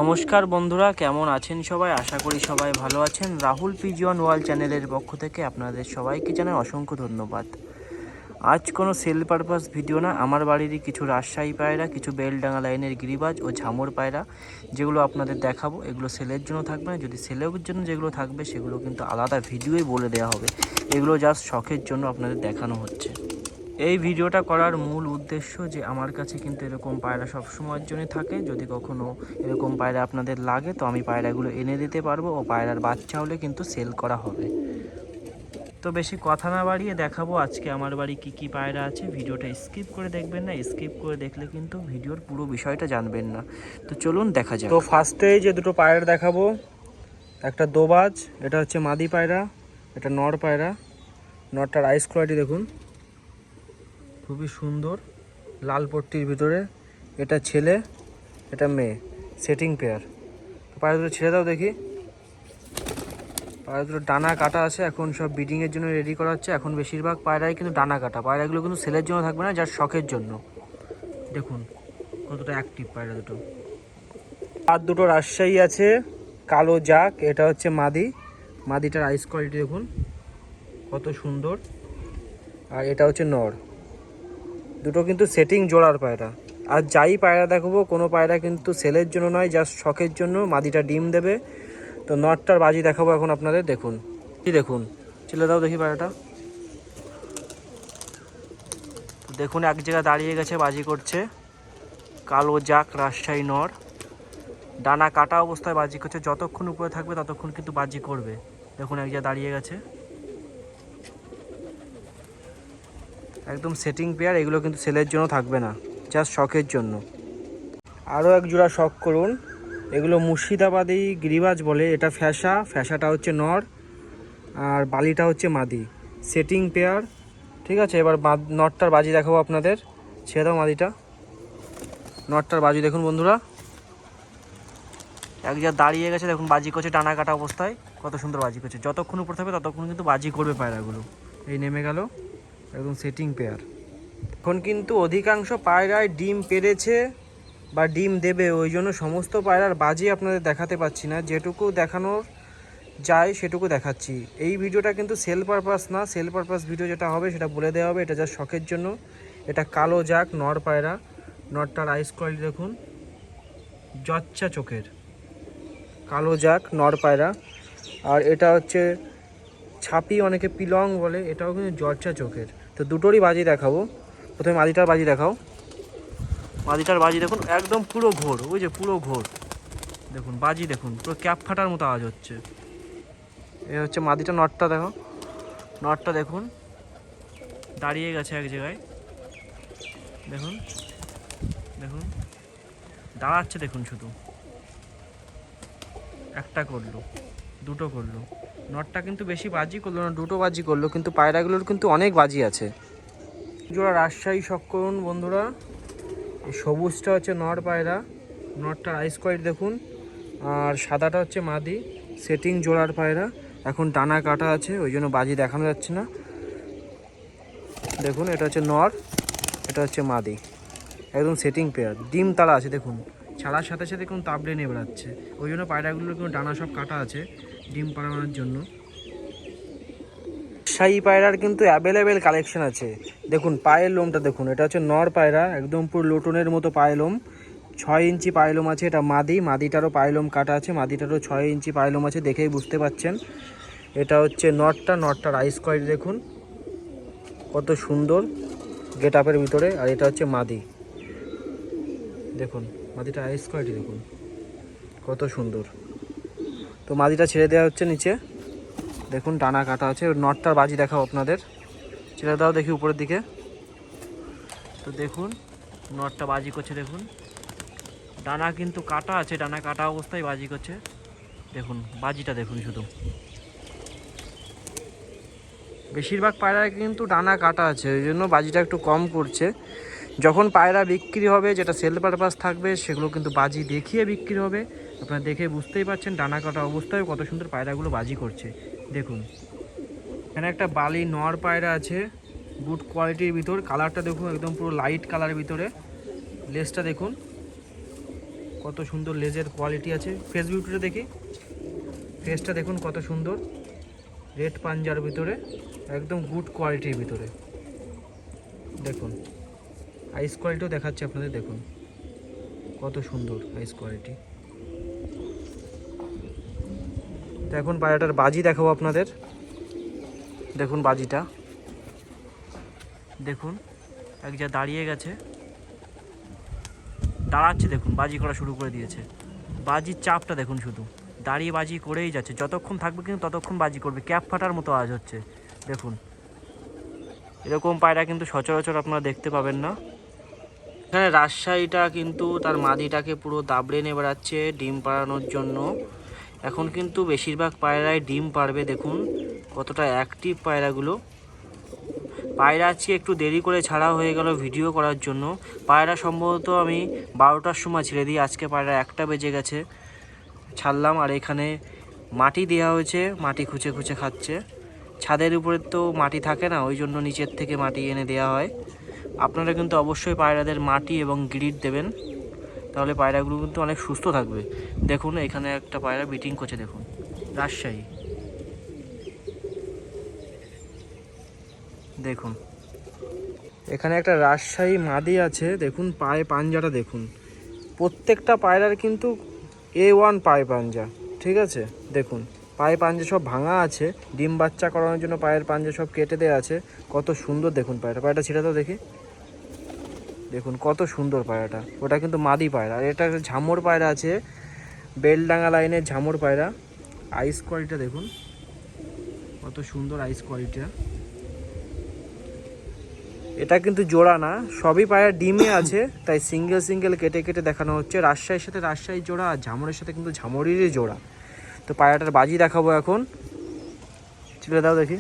নমস্কার বন্ধুরা, কেমন আছেন সবাই? আশা করি সবাই ভালো আছেন। রাহুল পিজিয়ন ওয়ার্ল্ড চ্যানেলের পক্ষ থেকে আপনাদের সবাইকে জানাই অসংখ্য ধন্যবাদ। আজ কোনো সেল পারপাস ভিডিও না, আমার বাড়িরই কিছু রাজশাহী পায়রা, কিছু বেলডাঙ্গা লাইনের গিরিবাজ ও ঝামর পায়রা যেগুলো আপনাদের দেখাবো, এগুলো সেলের জন্য থাকবে না। যদি সেলের জন্য যেগুলো থাকবে সেগুলো কিন্তু আলাদা ভিডিওই বলে দেওয়া হবে। এগুলো জাস্ট শখের জন্য আপনাদের দেখানো হচ্ছে। এই ভিডিওটা করার মূল উদ্দেশ্য যে আমার কাছে কিন্তু এরকম পায়রা সব সময়ের জন্য থাকে। যদি কখনো এরকম পায়রা আপনাদের লাগে তো আমি পায়রাগুলো এনে দিতে পারবো ও পায়রার বাচ্চা হলে কিন্তু সেল করা হবে। তো বেশি কথা না বাড়িয়ে দেখাবো আজকে আমার বাড়ি কি কি পায়রা আছে। ভিডিওটা স্কিপ করে দেখবেন না, স্কিপ করে দেখলে কিন্তু ভিডিওর পুরো বিষয়টা জানবেন না। তো চলুন দেখা যাক। তো ফার্স্টেই যে দুটো পায়রা দেখাবো, একটা দোবাজ, এটা হচ্ছে মাদি পায়রা, এটা নর পায়রা। নরটার আইস কোয়ালিটি দেখুন, খুবই সুন্দর, লাল পট্টির ভিতরে। এটা ছেলে, এটা মেয়ে, সেটিং পেয়ার। পায়রা দুটো ছেড়ে দাও দেখি। পায়রা দুটো ডানা কাটা আছে, এখন সব ব্রিডিংয়ের জন্য রেডি করা হচ্ছে। এখন বেশিরভাগ পায়রাই কিন্তু ডানা কাটা। পায়রাগুলো কিন্তু সেলের জন্য থাকবে না, যার শখের জন্য। দেখুন কতটা অ্যাক্টিভ পায়রা দুটো। আর দুটো রাজশাহী আছে, কালো জাক, এটা হচ্ছে মাদি। মাদিটার আইস কোয়ালিটি দেখুন কত সুন্দর। আর এটা হচ্ছে নর। দুটো কিন্তু সেটিং জোড়ার পায়রা। আর যাই পায়রা দেখাবো, কোনো পায়রা কিন্তু সেলের জন্য নয়, জাস্ট শখের জন্য। মাদিটা ডিম দেবে। তো নটটার বাজি দেখাবো এখন আপনাদের। দেখুন কি, দেখুন, ছেলে দাও দেখি পায়রাটা। তো দেখুন এক জায়গায় দাঁড়িয়ে গেছে, বাজি করছে। কালো জাক রাজশাহী নর, ডানা কাটা অবস্থায় বাজি করছে। যতক্ষণ উপরে থাকবে ততক্ষণ কিন্তু বাজি করবে। দেখুন এক জায়গায় দাঁড়িয়ে গেছে, একদম সেটিং পেয়ার। এগুলো কিন্তু সেলের জন্য থাকবে না, জাস্ট শখের জন্য। আরও এক জোড়া শখ করুন। এগুলো মুর্শিদাবাদি গিরিবাজ বলে। এটা ফ্যাসাটা হচ্ছে নর আর বালিটা হচ্ছে মাদি, সেটিং পেয়ার। ঠিক আছে, এবার নটটার বাজি দেখাবো আপনাদের। ছেড়ে দাও মাদিটা। নটটার বাজি দেখুন বন্ধুরা, এক জায়গায় দাঁড়িয়ে গেছে, দেখুন বাজি করছে ডানা কাটা অবস্থায়। কত সুন্দর বাজি করছে। যতক্ষণ উপর থাকবে ততক্ষণ কিন্তু বাজি করবে পায়রাগুলো। এই নেমে গেল, একদম সেটিং পেয়ার। এখন কিন্তু অধিকাংশ পায়রায় ডিম পেড়েছে বা ডিম দেবে, ওই জন্য সমস্ত পায়রার বাজি আপনাদের দেখাতে পাচ্ছি না। যেটুকু দেখানোর যায় সেটুকু দেখাচ্ছি। এই ভিডিওটা কিন্তু সেল পারপাস না। সেল পারপাস ভিডিও যেটা হবে সেটা বলে দেওয়া হবে। এটা যা শখের জন্য। এটা কালো জাক নর পায়রা। নরটার আইস কোয়ালিটি দেখুন, জচ্চা চোখের। কালো জাক নর পায়রা। আর এটা হচ্ছে ছাপি, অনেকে পিলং বলে। এটাও কিন্তু জচ্চা চোখের। তো দুটোরই বাজি দেখাবো। প্রথমে মাদিটার বাজি দেখাও। মাদিটার বাজি দেখুন, একদম পুরো ঘোর, ওই যে পুরো ঘোর। দেখুন বাজি দেখুন, পুরো ক্যাপ ফাটার মতো আওয়াজ হচ্ছে। এ হচ্ছে মাদিটা। নটটা দেখো, নটটা দেখুন দাঁড়িয়ে গেছে এক জায়গায়। দেখুন দেখুন দাঁড়াচ্ছে, দেখুন শুধু। একটা করলো, দুটো করলো। নটটা কিন্তু বেশি বাজি করলো না, দুটো বাজি করলো, কিন্তু পায়রাগুলোর কিন্তু অনেক বাজি আছে। জোড়া রাজশাহী শখ করুন বন্ধুরা। এই সবুজটা হচ্ছে নর পায়রা, নটটার আইস কোয়ালিটি দেখুন। আর সাদাটা হচ্ছে মাদি, সেটিং জোড়ার পায়রা। এখন ডানা কাটা আছে, ওই জন্য বাজি দেখানো যাচ্ছে না। দেখুন এটা হচ্ছে নর, এটা হচ্ছে মাদি, একদম সেটিং পেয়ার। ডিম তারা আছে দেখুন, ছাড়ার সাথে সাথে কোন তাবড়ে নিয়ে বেড়াচ্ছে। ওই জন্য পায়রাগুলোর কোনো ডানা সব কাটা আছে ডিম পাড়ানোর জন্য। শাহী পায়রার কিন্তু অ্যাভেলেবেল কালেকশন আছে। দেখুন পায়ের লোমটা দেখুন, এটা হচ্ছে নর পায়রা, একদম পুরো লোটনের মতো পায়ের লোম। 6 ইঞ্চি পায়লোম আছে। এটা মাদি, মাদিটারও পায়লোম কাটা আছে, মাদিটারও 6 ইঞ্চি পায়লোম আছে, দেখেই বুঝতে পাচ্ছেন। এটা হচ্ছে নটটা, নটটার আইস কোয়ালিটি দেখুন কত সুন্দর গেট আপের ভিতরে। আর এটা হচ্ছে মাদি, দেখুন মাদিটার আইস কোয়ালিটি দেখুন কত সুন্দর। তো মাদিটা ছেড়ে দেওয়া হচ্ছে নিচে, দেখুন ডানা কাটা আছে। নটটার বাজি দেখাও আপনাদের। ছেড়ে দাও দেখি উপরের দিকে। তো দেখুন নটটা বাজি করছে, দেখুন ডানা কিন্তু কাটা আছে, ডানা কাটা অবস্থায় বাজি করছে। দেখুন বাজিটা দেখুন শুধু। বেশিরভাগ পায়রায় কিন্তু ডানা কাটা আছে, ওই জন্য বাজিটা একটু কম করছে। যখন পায়রা বিক্রি হবে, যেটা সেল পারপাস থাকবে, সেগুলো কিন্তু বাজি দেখিয়ে বিক্রি হবে। আপনারা দেখে বুঝতেই পারছেন ডানা কাটা অবস্থায় কত সুন্দর পায়রাগুলো বাজি করছে। দেখুন এখানে একটা বালি নর পায়রা আছে, গুড কোয়ালিটির ভিতর। কালারটা দেখুন একদম পুরো লাইট কালারের ভিতরে। লেজটা দেখুন কত সুন্দর লেজের কোয়ালিটি আছে। ফেস বিউটিটা দেখি, ফেসটা দেখুন কত সুন্দর, রেড পাঞ্জার ভিতরে, একদম গুড কোয়ালিটির ভিতরে। দেখুন আইস কোয়ালিটিও দেখাচ্ছে আপনাদের, দেখুন কত সুন্দর আইস কোয়ালিটি। তো এখন পায়রাটার বাজি দেখাবো আপনাদের। দেখুন বাজিটা দেখুন, এক যা দাঁড়িয়ে গেছে, দাঁড়াচ্ছে, দেখুন বাজি করা শুরু করে দিয়েছে। বাজির চাপটা দেখুন, শুধু দাঁড়িয়ে বাজি করেই যাচ্ছে, যতক্ষণ থাকবে কিন্তু ততক্ষণ বাজি করবে, ক্যাপ ফাটার মতো আওয়াজ হচ্ছে। দেখুন এরকম পায়রা কিন্তু সচরাচর আপনারা দেখতে পাবেন না। এখানে রাজশাহীটা কিন্তু তার মাদিটাকে পুরো দাবড়ে নিয়ে বেড়াচ্ছে ডিম পাড়ানোর জন্য। এখন কিন্তু বেশিরভাগ পায়রায় ডিম পারবে, দেখুন কতটা অ্যাক্টিভ পায়রাগুলো। পায়রা আজকে একটু দেরি করে ছাড়া হয়ে গেল ভিডিও করার জন্য। পায়রা সম্ভবত আমি 12টার সময় ছেড়ে দিই, আজকে পায়রা 1টা বেজে গেছে ছাড়লাম। আর এখানে মাটি দেওয়া হয়েছে, মাটি খুঁচে খুঁচে খাচ্ছে। ছাদের উপরে তো মাটি থাকে না, ওই জন্য নিচের থেকে মাটি এনে দেওয়া হয়। আপনারা কিন্তু অবশ্যই পায়রাদের মাটি এবং গ্রিড দেবেন, তাহলে পায়রাগুলো কিন্তু অনেক সুস্থ থাকবে। দেখুন এখানে একটা পায়রা বিটিং করছে, দেখুন রাজশাহী। দেখুন এখানে একটা রাজশাহী মাদি আছে, দেখুন পায়ে পাঞ্জাটা দেখুন। প্রত্যেকটা পায়রার কিন্তু A1 পায়ে পাঞ্জা, ঠিক আছে। দেখুন পায়ে পাঞ্জা সব ভাঙা আছে, ডিম বাচ্চা করানোর জন্য পায়ের পাঞ্জা সব কেটে দেওয়া আছে। কত সুন্দর দেখুন পায়রাটা ছেড়ে দাও দেখি, দেখুন কত সুন্দর পায়রাটা। ওটা কিন্তু মাদি পায়রা, আর এটা ঝামর পায়রা আছে, বেলডাঙ্গা লাইনের ঝামর পায়রা। আইস কোয়ালিটিটা দেখুন কত সুন্দর আইস কোয়ালিটিটা। এটা কিন্তু জোড়া না, সবই পায়রা ডিমে আছে, তাই সিঙ্গেল সিঙ্গেল কেটে কেটে দেখানো হচ্ছে। রাজশাহীর সাথে রাজশাহীর জোড়া, আর ঝামরের সাথে কিন্তু ঝামরেরই জোড়া। তো পায়রাটার বাজি দেখাবো এখন, ছেড়ে দাও দেখি।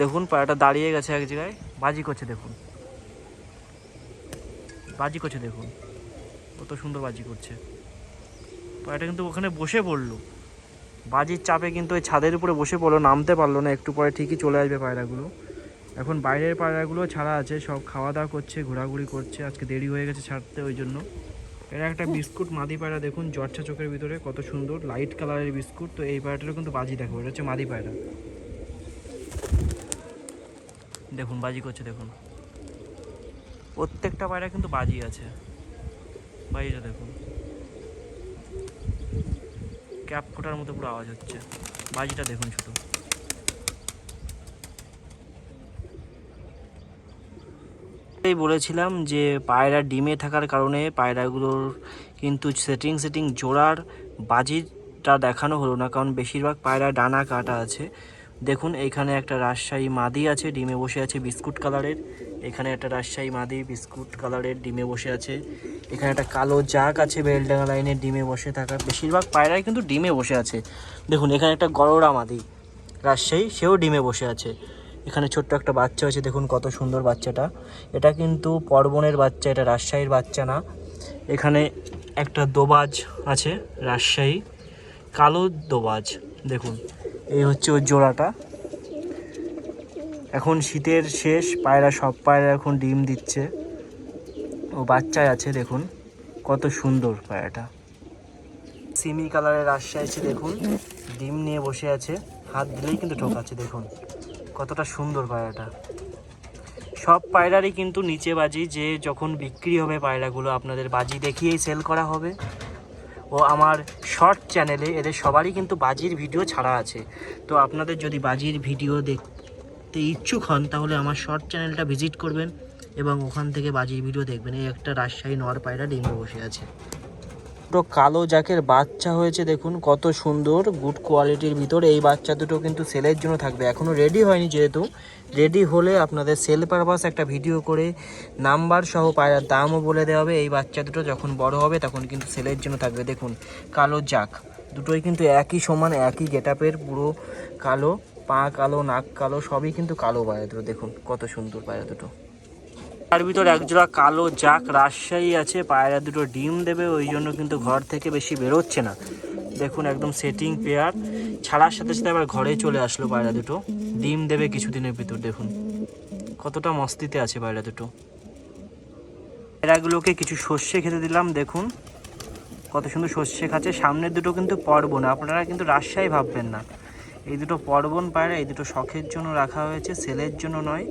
দেখুন পায়রাটা দাঁড়িয়ে গেছে এক জায়গায়, বাজি করছে, দেখুন বাজি করছে, দেখুন কত সুন্দর বাজি করছে। পায়রাটা কিন্তু ওখানে বসে পড়লো, বাজির চাপে কিন্তু ওই ছাদের উপরে বসে পড়লো, নামতে পারলো না। একটু পরে ঠিকই চলে আসবে পায়রাগুলো। এখন বাইরের পায়রাগুলো ছাড়া আছে, সব খাওয়া দাওয়া করছে, ঘোরাঘুরি করছে, আজকে দেরি হয়ে গেছে ছাড়তে, ওই জন্য। এটা একটা বিস্কুট মাদি পায়রা, দেখুন জর্চা চোখের ভিতরে কত সুন্দর লাইট কালারের বিস্কুট। তো এই পায়রাটারও কিন্তু বাজি দেখো, এটা হচ্ছে মাদি পায়রা। দেখুন বাজি করছে, দেখুন প্রত্যেকটা পায়রা কিন্তু বাজি আছে। বাজিটা দেখুন, ক্যাপ ফোটার মতো পুরো আওয়াজ হচ্ছে। বাজিটা দেখুন শুধু। এই বলেছিলাম যে পায়রা ডিমে থাকার কারণে পায়রাগুলোর কিন্তু সেটিং জোড়ার বাজিটা দেখানো হলো না, কারণ বেশিরভাগ পায়রা ডানা কাটা আছে। দেখুন এইখানে একটা রাজশাহী মাদি আছে, ডিমে বসে আছে বিস্কুট কালারের। এখানে একটা রাজশাহী মাদি বিস্কুট কালারের ডিমে বসে আছে। এখানে একটা কালো জাক আছে বেলডাঙ্গা লাইনের ডিমে বসে থাকা। বেশিরভাগ পায়রাই কিন্তু ডিমে বসে আছে। দেখুন এখানে একটা গরড়া মাদি রাজশাহী, সেও ডিমে বসে আছে। এখানে ছোট্ট একটা বাচ্চা আছে, দেখুন কত সুন্দর বাচ্চাটা। এটা কিন্তু পর্বনের বাচ্চা, এটা রাজশাহীর বাচ্চা না। এখানে একটা দোবাজ আছে রাজশাহী, কালো দোবাজ। দেখুন এই হচ্ছে ওর জোড়াটা। এখন শীতের শেষ, পায়রা সব পায়রা এখন ডিম দিচ্ছে, ও বাচ্চায় আছে। দেখুন কত সুন্দর পায়রাটা, সিমি কালারের রাজশাহী আছে, দেখুন ডিম নিয়ে বসে আছে, হাত দিলেই কিন্তু ঠোকাচ্ছে। দেখুন কতটা সুন্দর পায়রাটা। সব পায়রারই কিন্তু নিচে বাজি, যে যখন বিক্রি হবে পায়রাগুলো আপনাদের বাজি দেখিয়েই সেল করা হবে। ও আমার শর্ট চ্যানেলে এদের সবারই কিন্তু বাজির ভিডিও ছাড়া আছে। তো আপনাদের যদি বাজির ভিডিও দেখতে ইচ্ছুক হন, তাহলে আমার শর্ট চ্যানেলটা ভিজিট করবেন এবং ওখান থেকে বাজির ভিডিও দেখবেন। এই একটা রাজশাহী নর পায়রা ডিমে বসে আছে। দুটো কালো জাকের বাচ্চা হয়েছে, দেখুন কত সুন্দর গুড কোয়ালিটির ভিতর। এই বাচ্চা দুটো কিন্তু সেলের জন্য থাকবে, এখনও রেডি হয়নি, যেহেতু রেডি হলে আপনাদের সেল পারপাস একটা ভিডিও করে নাম্বার সহ পায়রার দামও বলে দেওয়া হবে। এই বাচ্চা দুটো যখন বড় হবে তখন কিন্তু সেলের জন্য থাকবে। দেখুন কালো জাক দুটোই কিন্তু একই সমান, একই গেটআপের, পুরো কালো, পা কালো, নাক কালো, সবই কিন্তু কালো পায়রা দুটো। দেখুন কত সুন্দর পায়রা দুটো। তার ভিতর একজোড়া কালো জাক রাজশাহী আছে, পায়রা দুটো ডিম দেবে, ওই জন্য কিন্তু ঘর থেকে বেশি বেরোচ্ছে না। দেখুন একদম সেটিং পেয়ার, ছাড়ার সাথে সাথে আবার ঘরে চলে আসলো পায়রা দুটো, ডিম দেবে কিছুদিনের ভিতর। দেখুন কতটা মস্তিতে আছে পায়রা দুটো। পায়রাগুলোকে কিছু সর্ষে খেতে দিলাম, দেখুন কত সুন্দর সর্ষে খাচ্ছে। সামনের দুটো কিন্তু পর্বন, আপনারা কিন্তু রাজশাহী ভাববেন না, এই দুটো পর্বন পায়রা, এই দুটো শখের জন্য রাখা হয়েছে, সেলের জন্য নয়।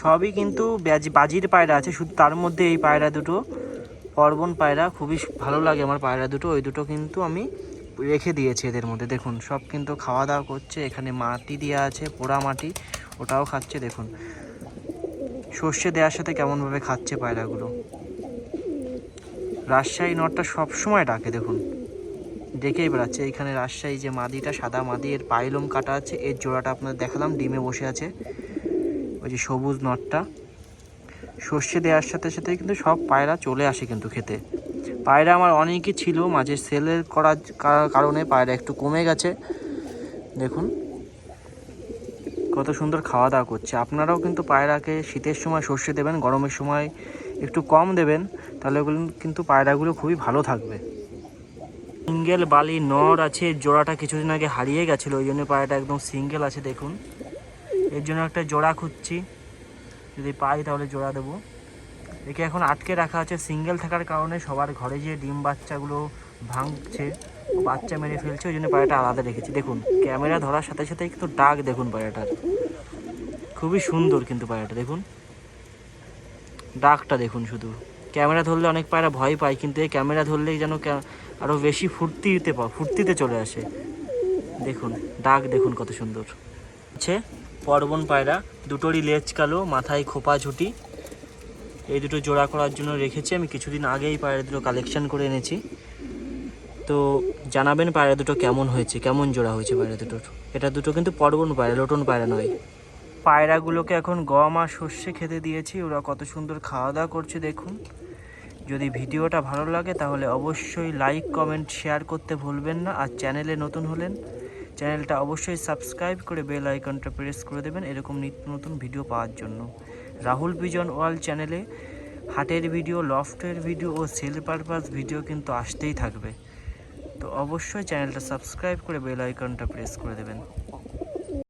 সবই কিন্তু বাজির পায়রা আছে, শুধু তার মধ্যে এই পায়রা দুটো পর্বন পায়রা, খুবই ভালো লাগে আমার পায়রা দুটো। ওই দুটো কিন্তু আমি রেখে দিয়েছি এদের মধ্যে, দেখুন সব কিন্তু খাওয়া দাওয়া করছে। এখানে মাটি দেওয়া আছে, পোড়া মাটি, ওটাও খাচ্ছে। দেখুন সর্ষে দেওয়ার সাথে কেমনভাবে খাচ্ছে পায়রাগুলো। রাজশাহী নটটা সবসময় ডাকে, দেখুন ডেকেই বেড়াচ্ছে। এইখানে রাজশাহী যে মাদিটা, সাদা মাদি, এর পাইলম কাটা আছে, এর জোড়াটা আপনাদের দেখালাম, ডিমে বসে আছে। ওই যে সবুজ নটটা, সর্ষে দেওয়ার সাথে সাথে কিন্তু সব পায়রা চলে আসে কিন্তু খেতে। পায়রা আমার অনেকই ছিল, মাঝে সেলের করার কারণে পায়রা একটু কমে গেছে। দেখুন কত সুন্দর খাওয়া দাওয়া করছে। আপনারাও কিন্তু পায়রাকে শীতের সময় সর্ষে দেবেন, গরমের সময় একটু কম দেবেন, তাহলে ওগুলো কিন্তু পায়রাগুলো খুবই ভালো থাকবে। সিঙ্গেল বালি নর আছে, জোড়াটা কিছুদিন আগে হারিয়ে গেছিলো, ওই জন্য পায়রাটা একদম সিঙ্গেল আছে। দেখুন এর জন্য একটা জোড়া খুঁজছি, যদি পাই তাহলে জোড়া দেবো। একে এখন আটকে রাখা আছে, সিঙ্গেল থাকার কারণে সবার ঘরে যে ডিম বাচ্চাগুলো ভাঙছে, বাচ্চা মেরে ফেলছে, ওই জন্য পায়রাটা আলাদা রেখেছি। দেখুন ক্যামেরা ধরার সাথে সাথে কিন্তু ডাক দেখুন পায়রাটার, খুবই সুন্দর কিন্তু পায়রাটা। দেখুন ডাকটা দেখুন, শুধু ক্যামেরা ধরলে অনেক পায়রা ভয় পায়, কিন্তু এই ক্যামেরা ধরলেই যেন আরও বেশি ফুর্তিতে চলে আসে। দেখুন ডাক দেখুন কত সুন্দর আছে। পর্বন পায়রা, দুটোরই লেজ কালো, মাথায় খোপা ঝুটি। এই দুটো জোড়া করার জন্য রেখেছি আমি, কিছুদিন আগেই পায়রা দুটো কালেকশন করে এনেছি। তো জানাবেন পায়রা দুটো কেমন হয়েছে, কেমন জোড়া হয়েছে পায়রা দুটোর। এটা দুটো কিন্তু পর্বন পায়রা, লোটন পায়রা নয়। পায়রাগুলোকে এখন গম আর সর্ষে খেতে দিয়েছি, ওরা কত সুন্দর খাওয়া দাওয়া করছে দেখুন। যদি ভিডিওটা ভালো লাগে তাহলে অবশ্যই লাইক কমেন্ট শেয়ার করতে ভুলবেন না। আর চ্যানেলে নতুন হলেন চ্যানেলটা অবশ্যই সাবস্ক্রাইব করে বেল আইকনটা প্রেস করে দেবেন এরকম নিত্য নতুন ভিডিও পাওয়ার জন্য। রাহুল পিজন ওয়ার্ল্ড চ্যানেলে হাটের ভিডিও, লফটের ভিডিও ও সেল পারপাস ভিডিও কিন্তু আসতেই থাকবে। তো অবশ্যই চ্যানেলটা সাবস্ক্রাইব করে বেল আইকনটা প্রেস করে দেবেন।